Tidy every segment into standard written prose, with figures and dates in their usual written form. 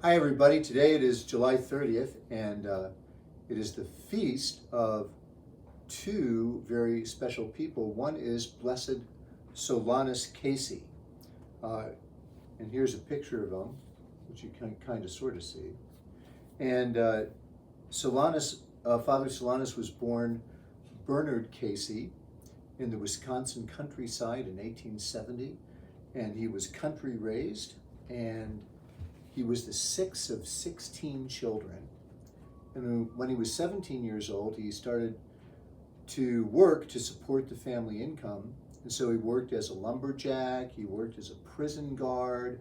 Hi, everybody. Today it is July 30th, and it is the feast of two very special people. One is Blessed Solanus Casey, uh, and here's a picture of him, which you can kind of sort of see. And Father Solanus was born Bernard Casey in the Wisconsin countryside in 1870, and he was country raised, and he was the sixth of 16 children. And when he was 17 years old, he started to work to support the family income. And so he worked as a lumberjack, he worked as a prison guard,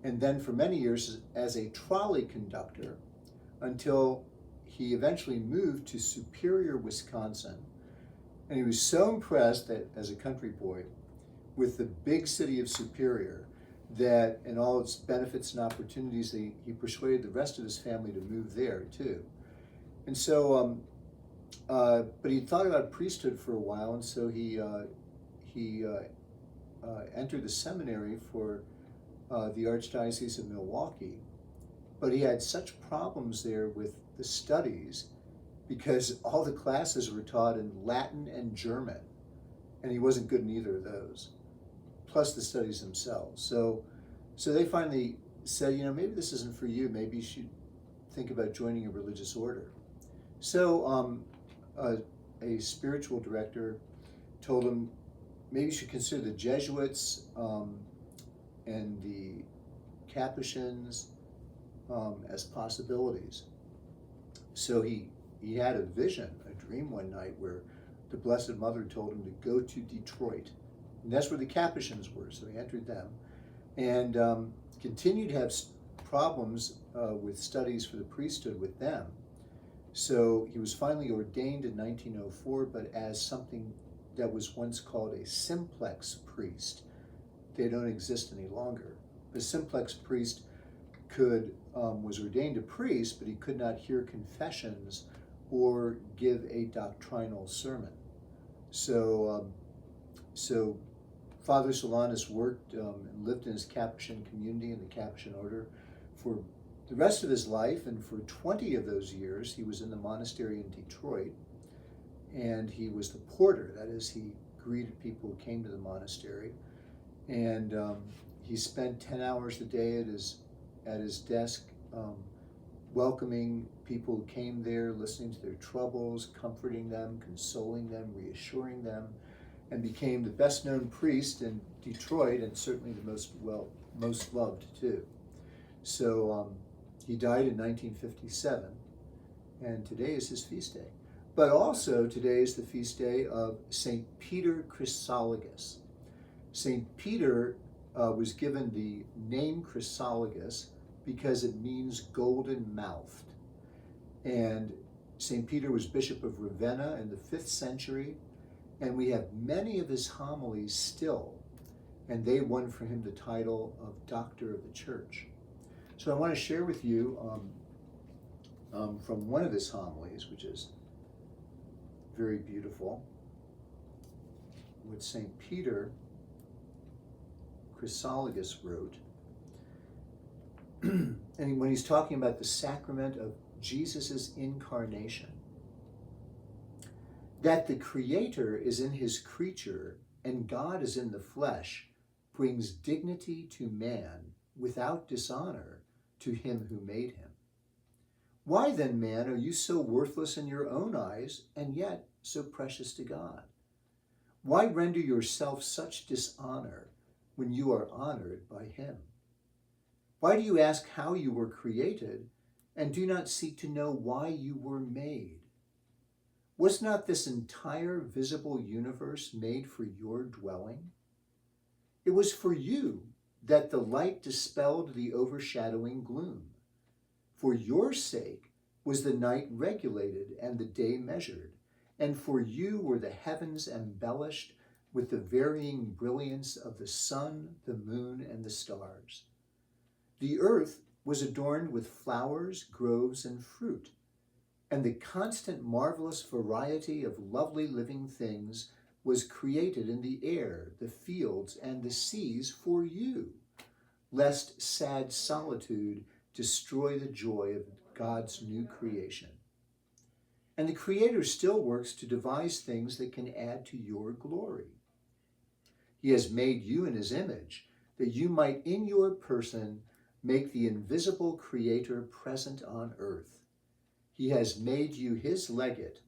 and then for many years as a trolley conductor until he eventually moved to Superior, Wisconsin. And he was so impressed that, as a country boy, with the big city of Superior, that and all its benefits and opportunities, he persuaded the rest of his family to move there too. And so, but he thought about priesthood for a while, and so he entered the seminary for the Archdiocese of Milwaukee. But he had such problems there with the studies because all the classes were taught in Latin and German, and he wasn't good in either of those, plus the studies themselves. So they finally said, maybe this isn't for you. Maybe you should think about joining a religious order. So a spiritual director told him maybe you should consider the Jesuits and the Capuchins as possibilities. So he had a vision, a dream one night where the Blessed Mother told him to go to Detroit. And that's where the Capuchins were, so he entered them. And continued to have problems with studies for the priesthood with them. So he was finally ordained in 1904, but as something that was once called a simplex priest. They don't exist any longer. The simplex priest was ordained a priest, but he could not hear confessions or give a doctrinal sermon. So Father Solanus worked and lived in his Capuchin community in the Capuchin order for the rest of his life, and for 20 of those years he was in the monastery in Detroit, and he was the porter. That is, he greeted people who came to the monastery, and he spent 10 hours a day at his desk welcoming people who came there, listening to their troubles, comforting them, consoling them, reassuring them, and became the best known priest in Detroit, and certainly the most loved too. So he died in 1957, and today is his feast day. But also today is the feast day of St. Peter Chrysologus. St. Peter was given the name Chrysologus because it means golden-mouthed. And St. Peter was Bishop of Ravenna in the 5th century, and we have many of his homilies still, and they won for him the title of Doctor of the Church. So I want to share with you from one of his homilies, which is very beautiful, what St. Peter Chrysologus wrote. And when he's talking about the sacrament of Jesus' incarnation, that the Creator is in his creature and God is in the flesh brings dignity to man without dishonor to him who made him. Why then, man, are you so worthless in your own eyes and yet so precious to God? Why render yourself such dishonor when you are honored by him? Why do you ask how you were created and do not seek to know why you were made? Was not this entire visible universe made for your dwelling? It was for you that the light dispelled the overshadowing gloom. For your sake was the night regulated and the day measured, and for you were the heavens embellished with the varying brilliance of the sun, the moon, and the stars. The earth was adorned with flowers, groves, and fruit, and the constant marvelous variety of lovely living things was created in the air, the fields, and the seas for you, lest sad solitude destroy the joy of God's new creation. And the Creator still works to devise things that can add to your glory. He has made you in his image, that you might in your person make the invisible Creator present on earth. He has made you his legate,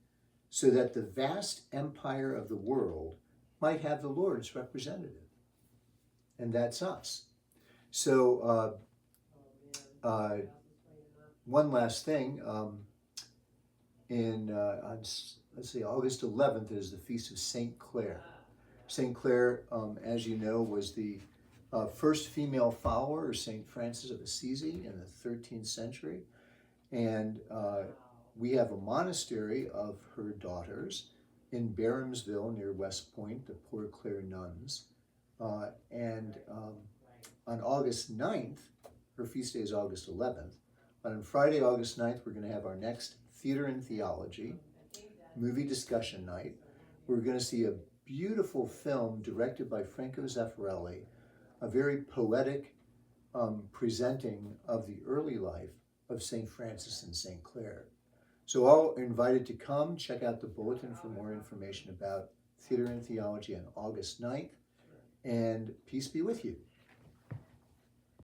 so that the vast empire of the world might have the Lord's representative. And that's us. So one last thing, on let's see, August 11th is the Feast of St. Clare. St. Clare, as you know, was the first female follower of St. Francis of Assisi in the 13th century. And we have a monastery of her daughters in Barhamsville near West Point, the Poor Clare nuns. And on August 9th, her feast day is August 11th, but on Friday, August 9th, we're going to have our next Theater and Theology movie discussion night. We're going to see a beautiful film directed by Franco Zeffirelli, a very poetic presenting of the early life of St. Francis and St. Clare. So all are invited to come. Check out the bulletin for more information about Theater and Theology on August 9th, and peace be with you.